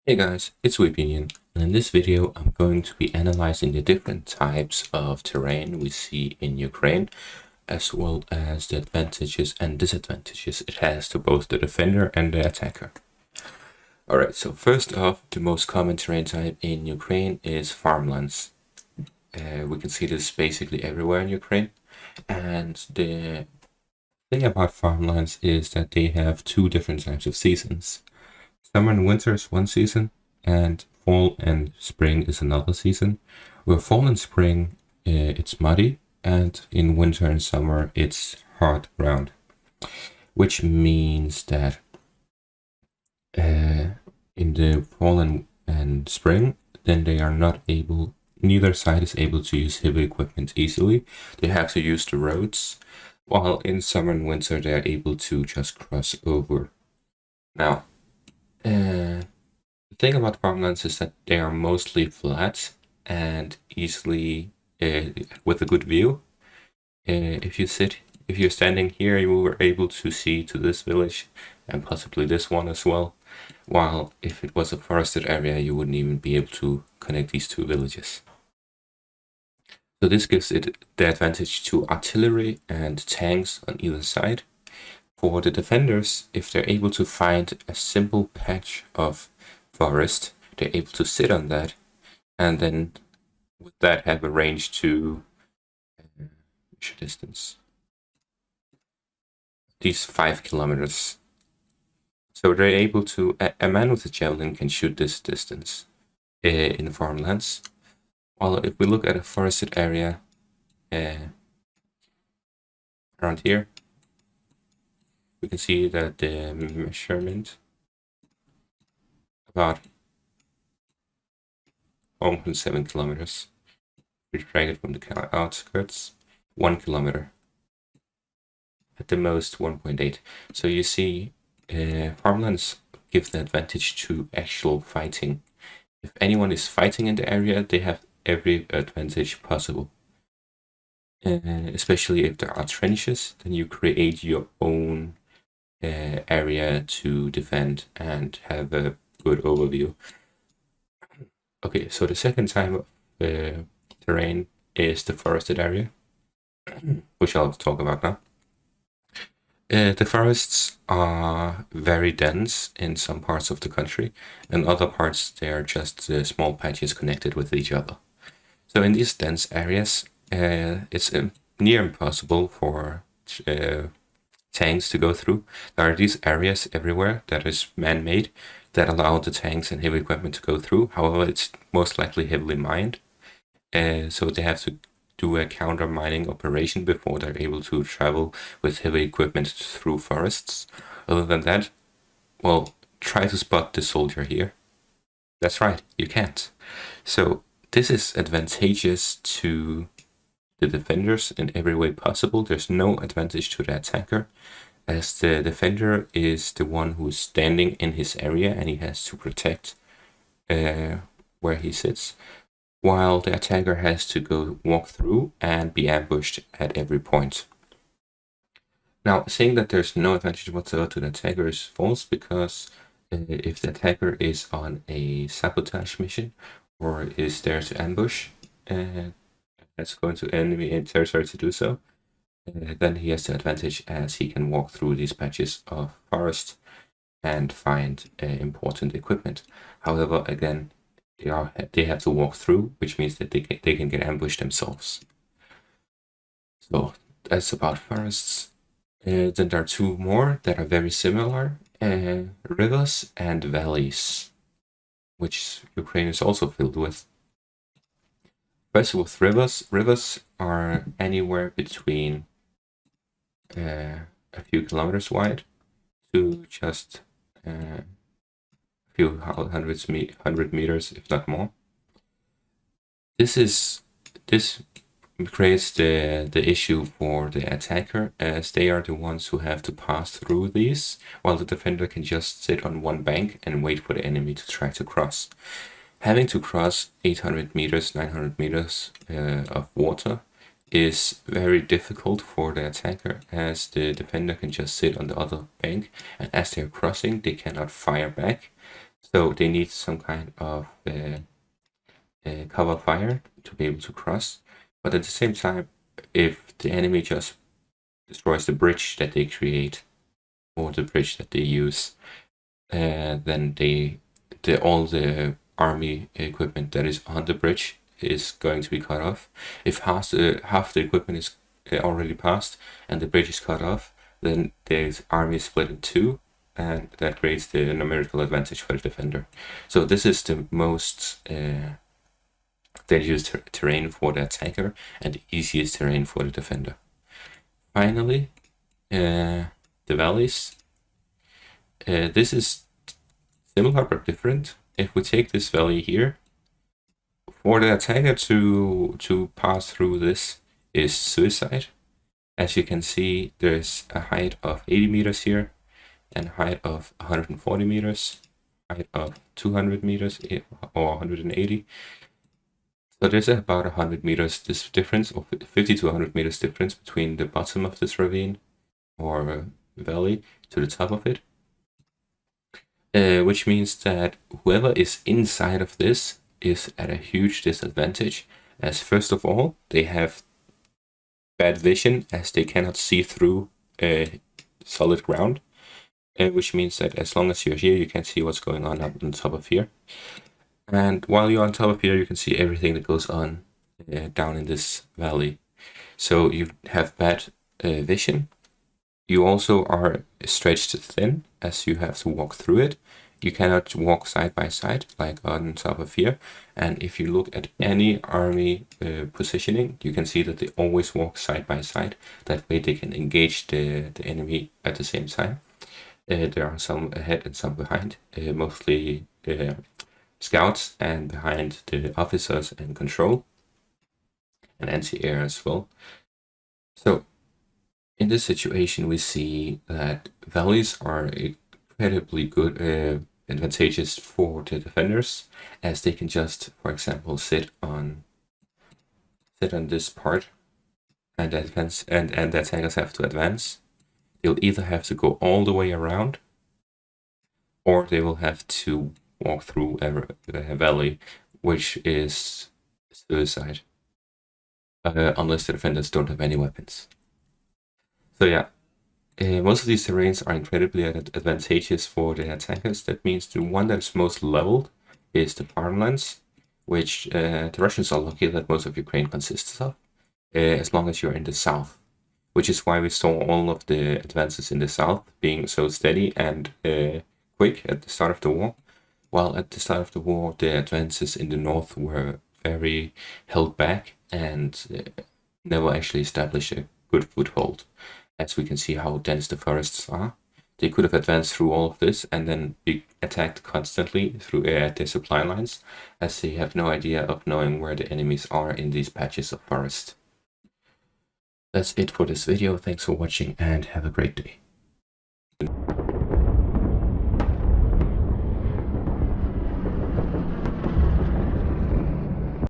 Hey guys, it's Weepinian, and in this video I'm going to be analyzing the different types of terrain we see in Ukraine, as well as the advantages and disadvantages it has to both the defender and the attacker. Alright, so first off, the most common terrain type in Ukraine is farmlands. We can see this basically everywhere in Ukraine, and the thing about farmlands is that they have two different types of seasons. Summer and winter is one season, and fall and spring is another season. Where fall and spring, it's muddy, and in winter and summer, it's hard ground, which means that in the fall and spring, then they are not able, neither side is able to use heavy equipment easily. They have to use the roads, while in summer and winter, they are able to just cross over. Now, the thing about farmlands is that they are mostly flat and easily with a good view. If you're standing here, you were able to see to this village and possibly this one as well. While if it was a forested area, you wouldn't even be able to connect these two villages. So this gives it the advantage to artillery and tanks on either side. For the defenders, if they're able to find a simple patch of forest, they're able to sit on that, and then with that have a range to measure distance. These 5 kilometers. So they're able to, a man with a javelin can shoot this distance in farmlands. While if we look at a forested area around here, we can see that the measurement about 1.7 kilometers. We drag it from the outskirts, 1 kilometer. At the most 1.8. So you see, farmlands give the advantage to actual fighting. If anyone is fighting in the area, they have every advantage possible. Especially if there are trenches, then you create your own area to defend and have a good overview. Okay, so the second type of terrain is the forested area, which I'll talk about now. The forests are very dense in some parts of the country, and other parts they are just small patches connected with each other. So in these dense areas, it's near impossible for tanks to go through. There are these areas everywhere that is man-made that allow the tanks and heavy equipment to go through. However, it's most likely heavily mined, so they have to do a counter mining operation before they're able to travel with heavy equipment through forests. Other than that, well, try to spot the soldier here. That's right, you can't. So this is advantageous to the defenders in every way possible. There's no advantage to the attacker, as the defender is the one who's standing in his area and he has to protect where he sits, while the attacker has to go walk through and be ambushed at every point. Now, saying that there's no advantage whatsoever to the attacker is false, because if the attacker is on a sabotage mission or is there to ambush, that's going to enemy territory to do so, then he has the advantage as he can walk through these patches of forest and find important equipment. However, again, they have to walk through, which means that they can get ambushed themselves. So that's about forests. Then there are two more that are very similar, rivers and valleys, which Ukraine is also filled with. First with rivers are anywhere between a few kilometers wide to just a few hundred meters, if not more. This creates the issue for the attacker, as they are the ones who have to pass through these, while the defender can just sit on one bank and wait for the enemy to try to cross. Having to cross 800 meters, 900 meters of water is very difficult for the attacker, as the defender can just sit on the other bank, and as they're crossing, they cannot fire back. So they need some kind of cover fire to be able to cross. But at the same time, if the enemy just destroys the bridge that they create or the bridge that they use, then all the army equipment that is on the bridge is going to be cut off. If half the equipment is already passed and the bridge is cut off, then the army is split in two, and that creates the numerical advantage for the defender. So this is the most dangerous terrain for the attacker and the easiest terrain for the defender. Finally, the valleys. This is similar but different. If we take this valley here, for the attacker to pass through this is suicide. As you can see, there's a height of 80 meters here, and height of 140 meters, height of 200 meters or 180. So there's about 100 meters this difference, or 50 to 100 meters difference between the bottom of this ravine or valley to the top of it. Which means that whoever is inside of this is at a huge disadvantage, as first of all, they have bad vision as they cannot see through solid ground, which means that as long as you're here, you can see what's going on up on top of here. And while you're on top of here, you can see everything that goes on down in this valley. So you have bad vision. You also are stretched thin as you have to walk through it. You cannot walk side by side like on top of here. And if you look at any army positioning, you can see that they always walk side by side. That way they can engage the enemy at the same time. There are some ahead and some behind, mostly scouts, and behind the officers and control, and anti-air as well. So in this situation, we see that valleys are incredibly good, advantageous for the defenders, as they can just, for example, sit on this part and advance, and the attackers have to advance. They'll either have to go all the way around, or they will have to walk through a valley, which is suicide, unless the defenders don't have any weapons. So yeah, most of these terrains are incredibly advantageous for the attackers. That means the one that's most leveled is the farmlands, which the Russians are lucky that most of Ukraine consists of, as long as you're in the south, which is why we saw all of the advances in the south being so steady and quick at the start of the war, while at the start of the war the advances in the north were very held back and never actually established a good foothold. As we can see how dense the forests are, they could have advanced through all of this and then be attacked constantly through their supply lines, as they have no idea of knowing where the enemies are in these patches of forest. That's it for this video. Thanks for watching and have a great day.